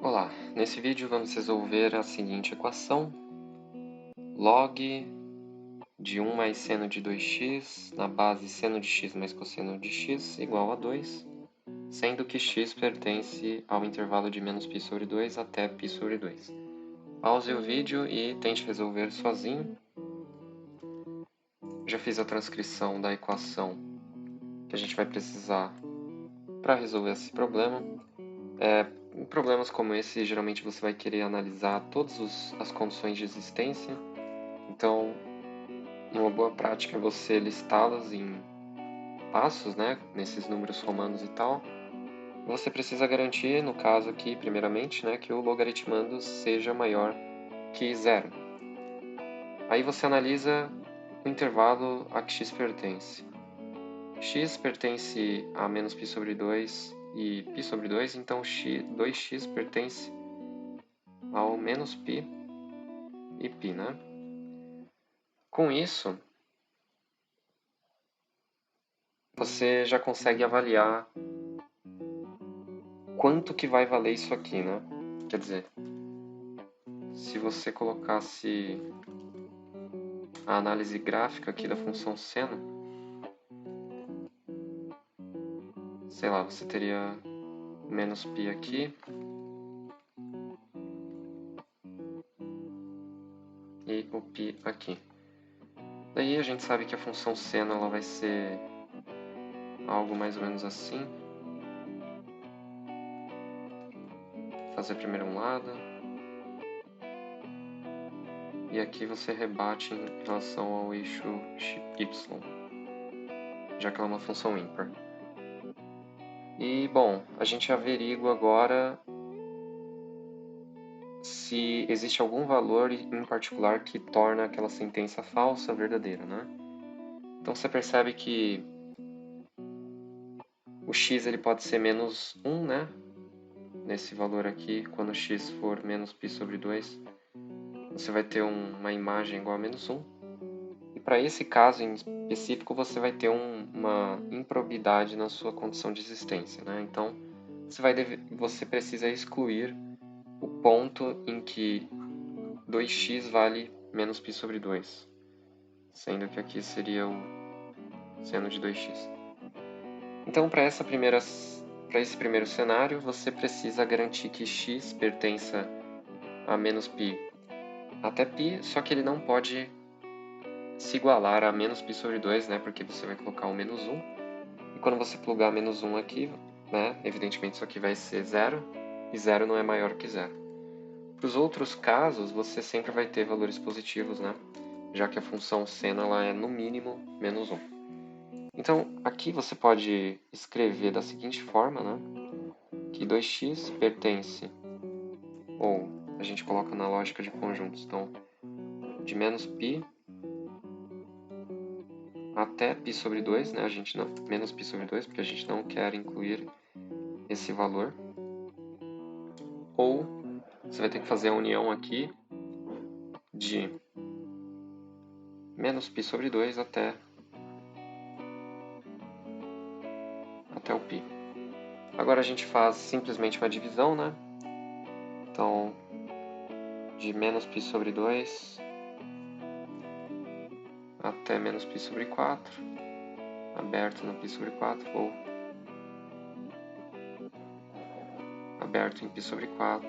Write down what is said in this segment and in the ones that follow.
Olá, nesse vídeo vamos resolver a seguinte equação: log de 1 mais seno de 2x na base seno de x mais cosseno de x igual a 2, sendo que x pertence ao intervalo de menos π sobre 2 até π sobre 2. Pause o vídeo e tente resolver sozinho. Já fiz a transcrição da equação que a gente vai precisar para resolver esse problema. Em problemas como esse, geralmente você vai querer analisar todas as condições de existência. Então, uma boa prática é você listá-las em passos, né, nesses números romanos e tal. Você precisa garantir, no caso aqui, primeiramente, né, que o logaritmando seja maior que zero. Aí você analisa o intervalo a que x pertence. X pertence a menos π sobre 2 e π sobre 2, então 2x pertence ao menos π e π, né? Com isso, você já consegue avaliar quanto que vai valer isso aqui, né? Quer dizer, se você colocasse a análise gráfica aqui da função seno, sei lá, você teria menos π aqui e o π aqui. Daí a gente sabe que a função seno ela vai ser algo mais ou menos assim. Vou fazer primeiro um lado. E aqui você rebate em relação ao eixo y, já que ela é uma função ímpar. E, bom, a gente averigua agora se existe algum valor em particular que torna aquela sentença falsa verdadeira, né? Então você percebe que o x ele pode ser menos 1, né? Nesse valor aqui, quando x for menos π sobre 2, você vai ter uma imagem igual a menos 1. E para esse caso em específico, você vai ter uma improbidade na sua condição de existência, né? Então, você precisa excluir o ponto em que 2x vale menos π sobre 2, sendo que aqui seria o seno de 2x. Então, para esse primeiro cenário, você precisa garantir que x pertença a menos π até π, só que ele não pode se igualar a menos π sobre 2, né, porque você vai colocar o menos 1. E quando você plugar menos 1 aqui, né, evidentemente isso aqui vai ser 0, e 0 não é maior que 0. Para os outros casos, você sempre vai ter valores positivos, né, já que a função seno ela é no mínimo menos 1. Então, aqui você pode escrever da seguinte forma, né, que 2x pertence, ou a gente coloca na lógica de conjuntos, então, de menos π até π sobre 2, né, menos π sobre 2, porque a gente não quer incluir esse valor. Ou você vai ter que fazer a união aqui de menos π sobre 2 até o π. Agora a gente faz simplesmente uma divisão, né? Então, de menos π sobre 2 até menos π sobre 4, aberto no π sobre 4, ou aberto em π sobre 4,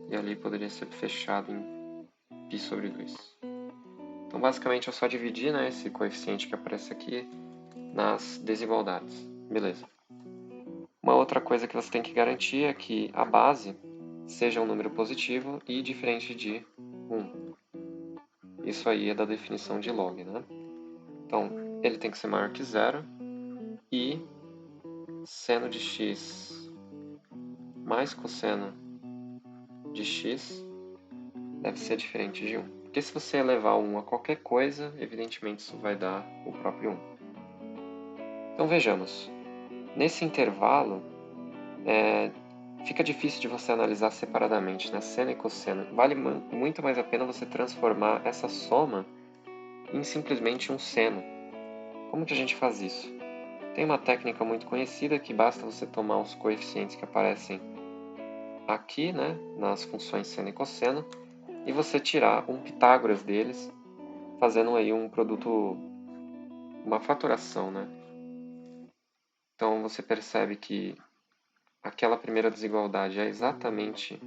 e ali poderia ser fechado em π sobre 2. Então, basicamente, é só dividir, né, esse coeficiente que aparece aqui nas desigualdades. Beleza. Uma outra coisa que você tem que garantir é que a base seja um número positivo e diferente de 1. Isso aí é da definição de log, né? Então, ele tem que ser maior que 0 e seno de x mais cosseno de x deve ser diferente de 1. Porque se você elevar 1 a qualquer coisa, evidentemente isso vai dar o próprio 1. Então, vejamos. Nesse intervalo, fica difícil de você analisar separadamente, né? Seno e cosseno. Vale muito mais a pena você transformar essa soma em simplesmente um seno. Como que a gente faz isso? Tem uma técnica muito conhecida que basta você tomar os coeficientes que aparecem aqui, né, nas funções seno e cosseno, e você tirar um Pitágoras deles, fazendo aí um produto, uma fatoração, né? Então você percebe que aquela primeira desigualdade é exatamente,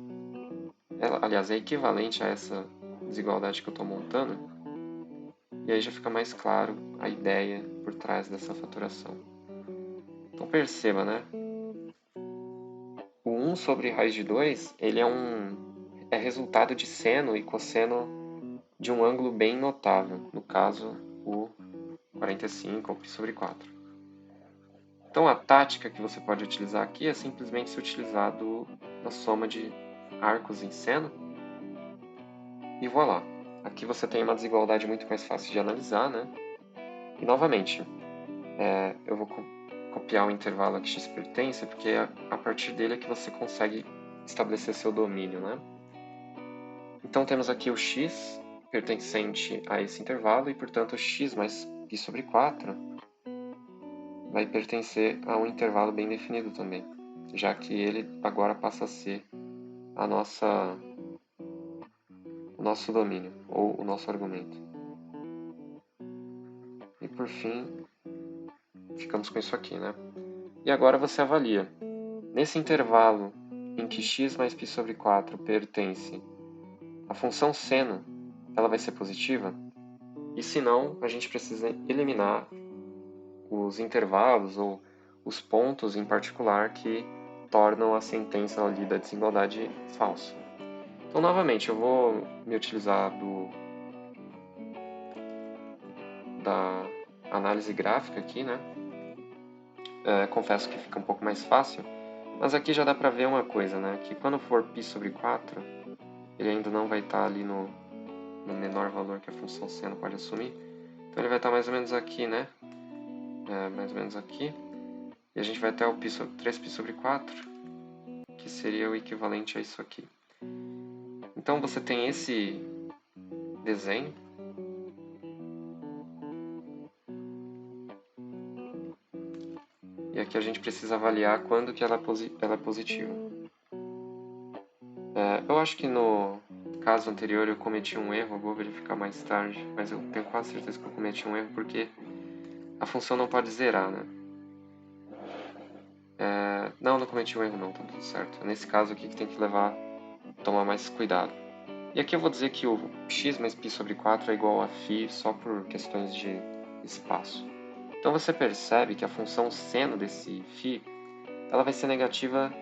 aliás, é equivalente a essa desigualdade que eu estou montando, e aí já fica mais claro a ideia por trás dessa fatoração. Então perceba, né? O 1 sobre raiz de 2, ele é resultado de seno e cosseno de um ângulo bem notável, no caso o 45 ou π sobre 4. Então a tática que você pode utilizar aqui é simplesmente se utilizar da soma de arcos em seno. E voilà! Aqui você tem uma desigualdade muito mais fácil de analisar, né? E novamente, eu vou copiar o intervalo a que x pertence, porque a partir dele é que você consegue estabelecer seu domínio, né? Então temos aqui o x pertencente a esse intervalo, e portanto x mais π sobre 4 vai pertencer a um intervalo bem definido também, já que ele agora passa a ser o nosso domínio, ou o nosso argumento. E por fim, ficamos com isso aqui, né? E agora você avalia. Nesse intervalo em que x mais π sobre 4 pertence à função seno, ela vai ser positiva? E se não, a gente precisa eliminar os intervalos ou os pontos em particular que tornam a sentença ali da desigualdade falsa. Então, novamente, eu vou me utilizar da análise gráfica aqui, né? Confesso que fica um pouco mais fácil, mas aqui já dá para ver uma coisa, né? Que quando for π sobre 4, ele ainda não vai estar ali no menor valor que a função seno pode assumir. Então ele vai estar mais ou menos aqui, né? Mais ou menos aqui. E a gente vai até o 3π sobre 4, que seria o equivalente a isso aqui. Então você tem esse desenho. E aqui a gente precisa avaliar quando que ela é positiva. Eu acho que no caso anterior eu cometi um erro, eu vou verificar mais tarde, mas eu tenho quase certeza que eu cometi um erro porque a função não pode zerar, né? Não cometi um erro não, tá tudo certo. Nesse caso aqui que tem que tomar mais cuidado. E aqui eu vou dizer que o x mais π sobre 4 é igual a φ só por questões de espaço. Então você percebe que a função seno desse φ ela vai ser negativa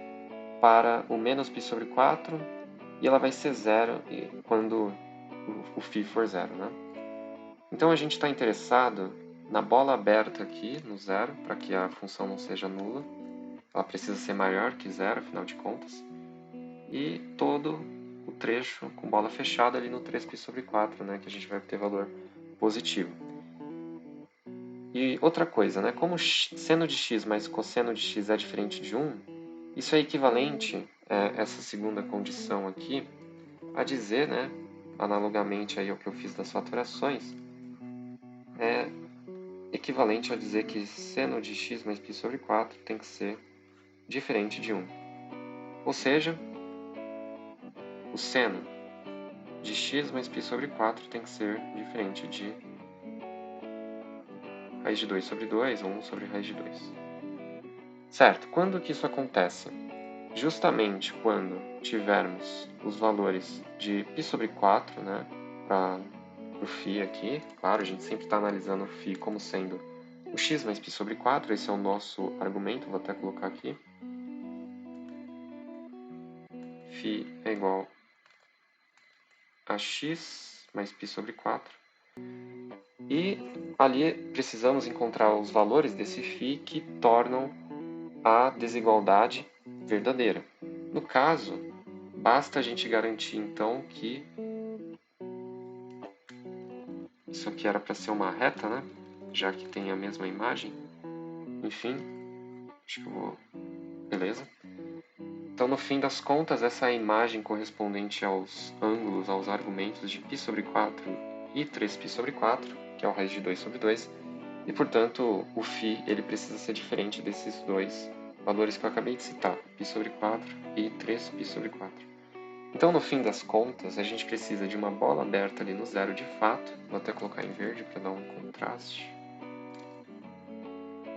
para o menos π sobre 4 e ela vai ser zero quando o φ for zero, né? Então a gente está interessado na bola aberta aqui, no zero, para que a função não seja nula. Ela precisa ser maior que zero, afinal de contas. E todo o trecho com bola fechada ali no 3π sobre 4, né, que a gente vai ter valor positivo. E outra coisa, né, como seno de x mais cosseno de x é diferente de 1, isso é equivalente, essa segunda condição aqui, a dizer, né, analogamente aí ao que eu fiz das fatorações, é equivalente a dizer que seno de x mais π sobre 4 tem que ser diferente de 1. Ou seja, o seno de x mais π sobre 4 tem que ser diferente de raiz de 2 sobre 2 ou 1 sobre raiz de 2. Certo, quando que isso acontece? Justamente quando tivermos os valores de π sobre 4, né, para o φ aqui. Claro, a gente sempre está analisando o φ como sendo o x mais π sobre 4, esse é o nosso argumento, vou até colocar aqui. Φ é igual a x mais π sobre 4. E ali precisamos encontrar os valores desse φ que tornam a desigualdade verdadeira. No caso, basta a gente garantir então que isso aqui era para ser uma reta, né? Já que tem a mesma imagem. Enfim, acho que eu vou... Beleza. Então, no fim das contas, essa é a imagem correspondente aos ângulos, aos argumentos de π sobre 4 e 3π sobre 4, que é o raiz de 2 sobre 2. E, portanto, o φ ele precisa ser diferente desses dois valores que eu acabei de citar, π sobre 4 e 3π sobre 4. Então, no fim das contas, a gente precisa de uma bola aberta ali no zero de fato, vou até colocar em verde para dar um contraste,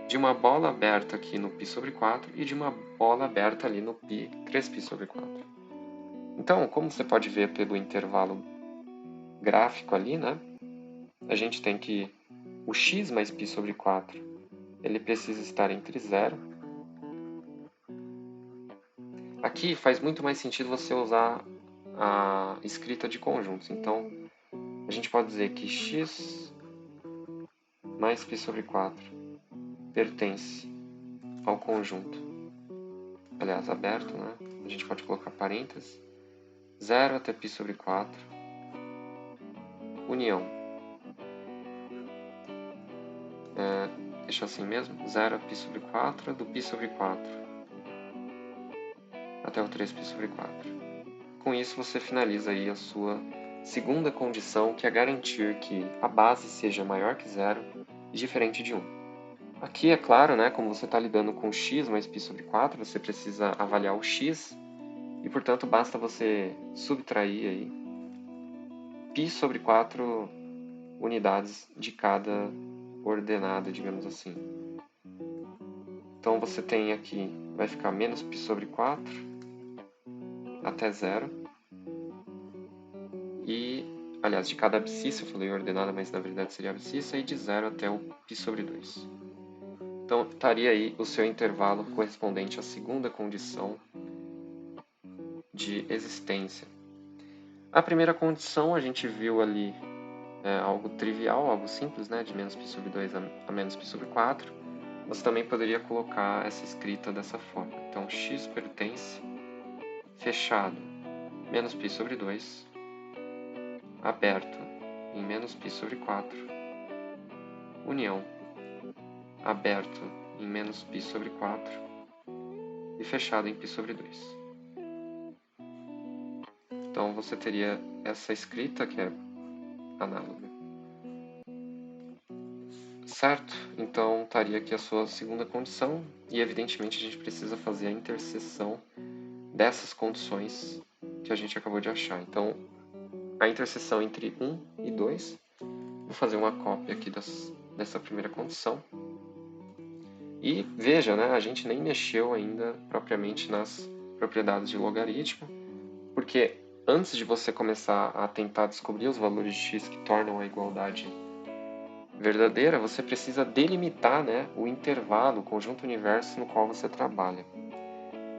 de uma bola aberta aqui no π sobre 4 e de uma bola aberta ali no 3π sobre 4. Então, como você pode ver pelo intervalo gráfico ali, né, a gente tem que o x mais π sobre 4, ele precisa estar entre 0. Aqui faz muito mais sentido você usar a escrita de conjuntos. Então, a gente pode dizer que x mais π sobre 4 pertence ao conjunto, aliás, aberto, né? A gente pode colocar parênteses, 0 até π sobre 4, união, deixa assim mesmo, 0 a π sobre 4, do π sobre 4 até o 3π sobre 4. Com isso, você finaliza aí a sua segunda condição, que é garantir que a base seja maior que 0 e diferente de 1. Aqui, é claro, né, como você está lidando com x mais π sobre 4, você precisa avaliar o x e, portanto, basta você subtrair aí π sobre 4 unidades de cada ordenada, digamos assim. Então, você tem aqui, vai ficar menos π sobre 4 até 0. E, aliás, de cada abscissa, eu falei ordenada, mas na verdade seria abscissa, e de 0 até o π sobre 2. Então, estaria aí o seu intervalo correspondente à segunda condição de existência. A primeira condição, a gente viu ali algo trivial, algo simples, né, de menos π sobre 2 a menos π sobre 4. Você também poderia colocar essa escrita dessa forma. Então, x pertence, fechado, menos π sobre 2, aberto em menos π sobre 4, união, aberto em menos π sobre 4 e fechado em π sobre 2. Então, você teria essa escrita que é análoga. Certo? Então, estaria aqui a sua segunda condição e, evidentemente, a gente precisa fazer a interseção dessas condições que a gente acabou de achar. Então, a interseção entre 1 e 2, vou fazer uma cópia aqui dessa primeira condição. E veja, né, a gente nem mexeu ainda propriamente nas propriedades de logaritmo, porque antes de você começar a tentar descobrir os valores de x que tornam a igualdade verdadeira, você precisa delimitar, né, o intervalo, o conjunto universo no qual você trabalha.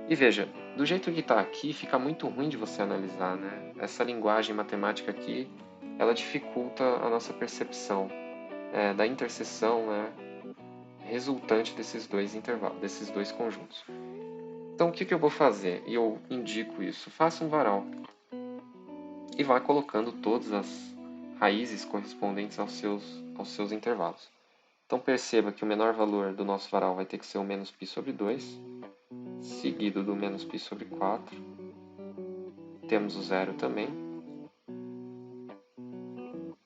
E veja, do jeito que está aqui, fica muito ruim de você analisar, né? Essa linguagem matemática aqui, ela dificulta a nossa percepção da interseção, né, resultante desses dois intervalos, desses dois conjuntos. Então, o que eu vou fazer? E eu indico isso. Faça um varal e vá colocando todas as raízes correspondentes aos seus intervalos. Então, perceba que o menor valor do nosso varal vai ter que ser o menos π sobre 2, seguido do menos π sobre 4. Temos o zero também.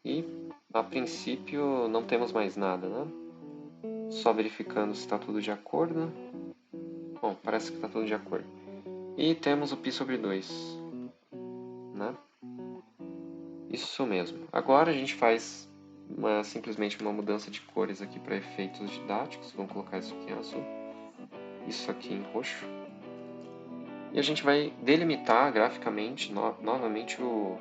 E, a princípio, não temos mais nada, né? Só verificando se está tudo de acordo. Bom, parece que está tudo de acordo. E temos o π sobre 2, né? Isso mesmo. Agora a gente faz simplesmente uma mudança de cores aqui para efeitos didáticos. Vamos colocar isso aqui em azul, isso aqui em roxo. E a gente vai delimitar graficamente, novamente, o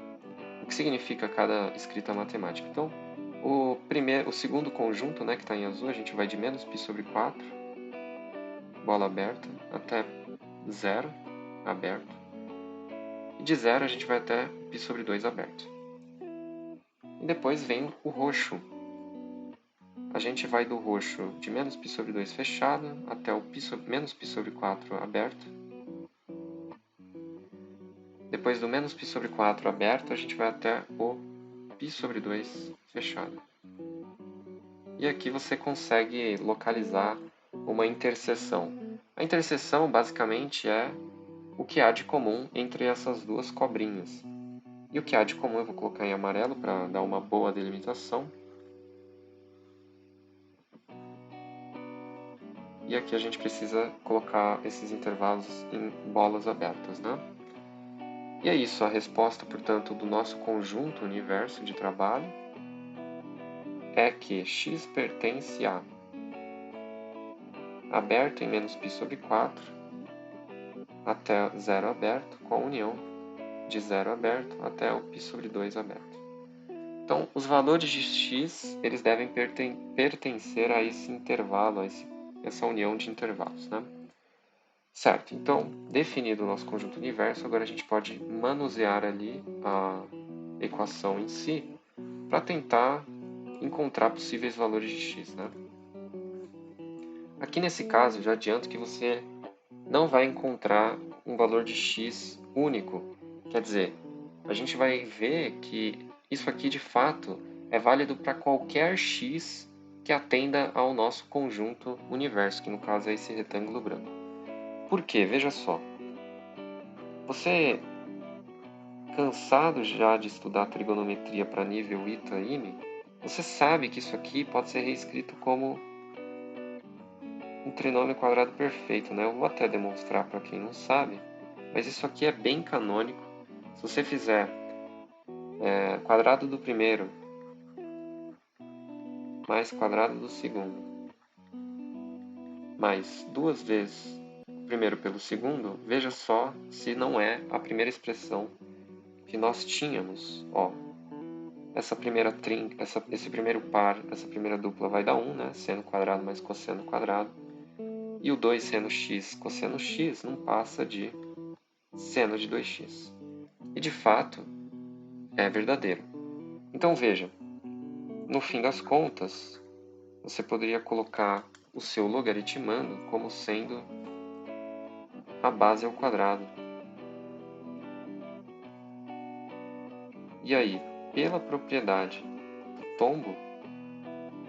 que significa cada escrita matemática. Então, o segundo conjunto, né, que está em azul, a gente vai de menos π sobre 4, bola aberta, até 0, aberto. E de 0 a gente vai até π sobre 2 aberto. E depois vem o roxo. A gente vai do roxo de menos π sobre 2 fechado até o menos π sobre 4 aberto. Depois do menos π sobre 4 aberto, a gente vai até o π sobre 2 fechado. E aqui você consegue localizar uma interseção. A interseção, basicamente, é o que há de comum entre essas duas cobrinhas. E o que há de comum eu vou colocar em amarelo para dar uma boa delimitação. e aqui a gente precisa colocar esses intervalos em bolas abertas, né? E é isso, a resposta, portanto, do nosso conjunto universo de trabalho é que x pertence a aberto em menos π sobre 4 até zero aberto, com a união de zero aberto até o π sobre 2 aberto. Então, os valores de x, eles devem pertencer a esse intervalo, a essa união de intervalos, né? Certo, então, definido o nosso conjunto universo, agora a gente pode manusear ali a equação em si para tentar encontrar possíveis valores de x, né? Aqui nesse caso, já adianto que você não vai encontrar um valor de x único. Quer dizer, a gente vai ver que isso aqui de fato é válido para qualquer x que atenda ao nosso conjunto universo, que no caso é esse retângulo branco. Por quê? Veja só. Você, cansado já de estudar trigonometria para nível ITA-IME, você sabe que isso aqui pode ser reescrito como um trinômio quadrado perfeito, né? Eu vou até demonstrar para quem não sabe, mas isso aqui é bem canônico. Se você fizer quadrado do primeiro mais quadrado do segundo mais duas vezes o primeiro pelo segundo, veja só se não é a primeira expressão que nós tínhamos. Ó, esse primeiro par, essa primeira dupla vai dar 1, né? Seno quadrado mais cosseno quadrado. E o 2 seno x cosseno x não passa de seno de 2x. E de fato, é verdadeiro. Então veja, no fim das contas, você poderia colocar o seu logaritmando como sendo a base ao quadrado. E aí, pela propriedade do tombo,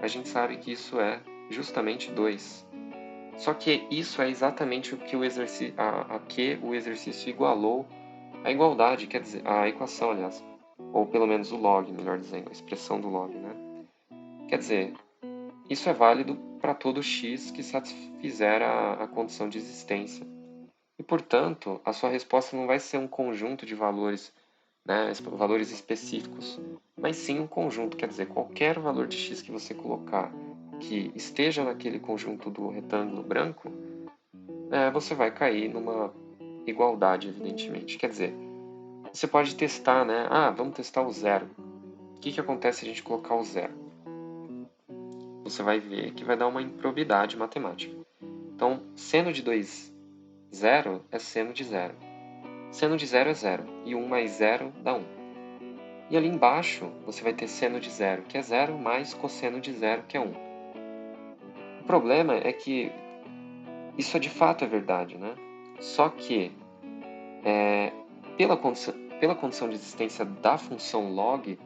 a gente sabe que isso é justamente 2. Só que isso é exatamente o que o exercício igualou a igualdade, quer dizer, a equação, aliás, ou pelo menos o log, melhor dizendo, a expressão do log, né? Quer dizer, isso é válido para todo x que satisfizer a condição de existência. E, portanto, a sua resposta não vai ser um conjunto de valores, né, valores específicos, mas sim um conjunto, quer dizer, qualquer valor de x que você colocar que esteja naquele conjunto do retângulo branco, você vai cair numa igualdade, evidentemente. Quer dizer, você pode testar, né? Ah, vamos testar o zero. O que acontece se a gente colocar o zero? Você vai ver que vai dar uma improbidade matemática. Então, seno de 2, 0 é seno de 0. Seno de 0 é 0. E 1 mais 0 dá 1. E ali embaixo, você vai ter seno de 0, que é 0, mais cosseno de 0, que é 1. O problema é que isso de fato é verdade, né? Só que, pela condição de existência da função log,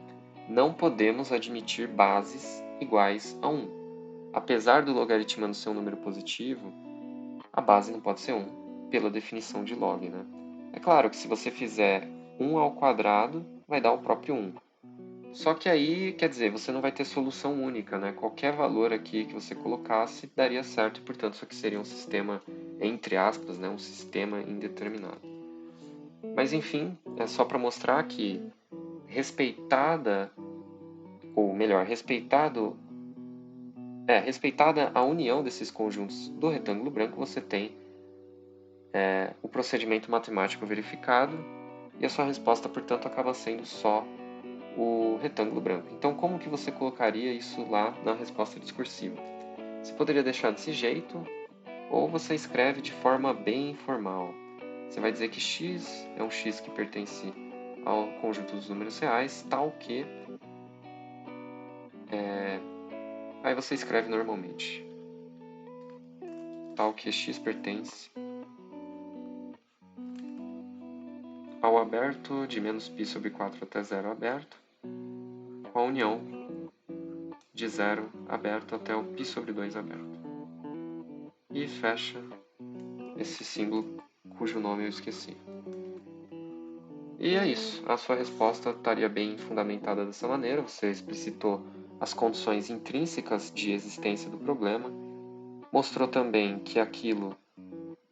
não podemos admitir bases iguais a 1. Apesar do logaritmando ser um número positivo, a base não pode ser 1, pela definição de log, né? É claro que se você fizer 1 ao quadrado, vai dar o próprio 1. Só que aí, quer dizer, você não vai ter solução única, né? Qualquer valor aqui que você colocasse daria certo, e portanto isso aqui seria um sistema, entre aspas, né? Um sistema indeterminado. Mas enfim, é só para mostrar que respeitada a união desses conjuntos do retângulo branco, você tem o procedimento matemático verificado e a sua resposta, portanto, acaba sendo só o retângulo branco. Então, como que você colocaria isso lá na resposta discursiva? Você poderia deixar desse jeito, ou você escreve de forma bem informal. Você vai dizer que x é um x que pertence ao conjunto dos números reais, tal que... Aí você escreve normalmente. Tal que x pertence ao aberto de menos π sobre 4 até 0 aberto, com a união de 0 aberto até o π sobre 2 aberto. E fecha esse símbolo cujo nome eu esqueci. E é isso. A sua resposta estaria bem fundamentada dessa maneira. Você explicitou as condições intrínsecas de existência do problema Mostrou também que aquilo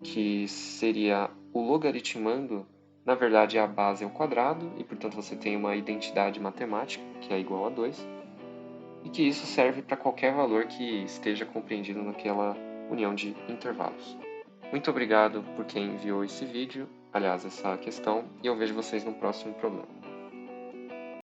que seria o logaritmando, na verdade a base ao quadrado, e portanto você tem uma identidade matemática, que é igual a 2, e que isso serve para qualquer valor que esteja compreendido naquela união de intervalos. Muito obrigado por quem enviou esse vídeo, aliás, essa questão, e eu vejo vocês no próximo problema.